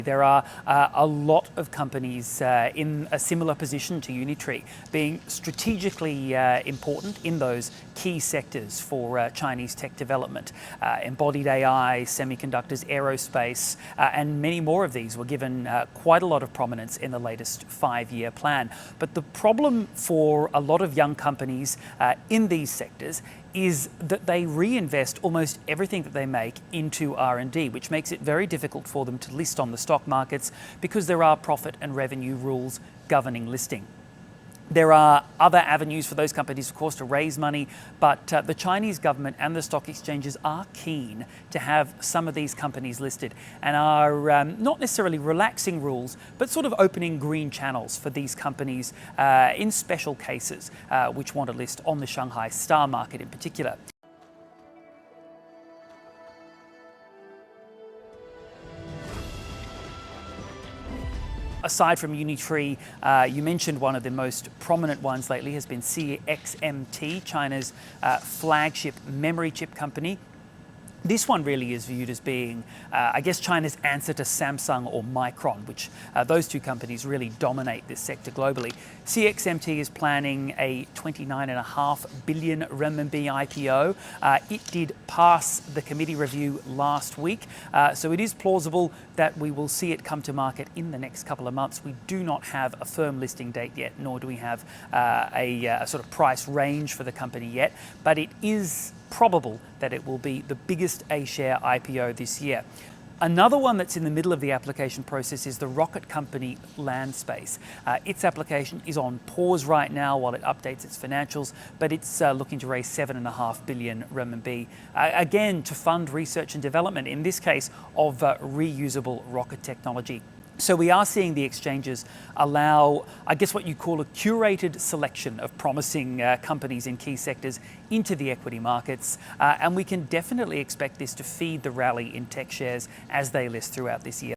There are a lot of companies in a similar position to Unitree, being strategically important in those key sectors for Chinese tech development. Embodied AI, semiconductors, aerospace, and many more of these were given quite a lot of prominence in the latest 5-year plan. But the problem for a lot of young companies in these sectors is that they reinvest almost everything that they make into R&D, which makes it very difficult for them to list on the stock markets because there are profit and revenue rules governing listing. There are other avenues for those companies, of course, to raise money, but the Chinese government and the stock exchanges are keen to have some of these companies listed and are not necessarily relaxing rules, but sort of opening green channels for these companies in special cases, which want to list on the Shanghai Stock market in particular. Aside from Unitree, you mentioned one of the most prominent ones lately has been CXMT, China's flagship memory chip company. This one really is viewed as being, I guess, China's answer to Samsung or Micron, which those two companies really dominate this sector globally. CXMT is planning a 29.5 billion renminbi IPO. It did pass the committee review last week, so it is plausible that we will see it come to market in the next couple of months. We do not have a firm listing date yet, nor do we have a sort of price range for the company yet, but it is probable that it will be the biggest A-share IPO this year. Another one that's in the middle of the application process is the rocket company Landspace. Its application is on pause right now while it updates its financials, but it's looking to raise 7.5 billion renminbi, again to fund research and development, in this case of reusable rocket technology. So we are seeing the exchanges allow, I guess, what you call a curated selection of promising companies in key sectors into the equity markets, and we can definitely expect this to feed the rally in tech shares as they list throughout this year.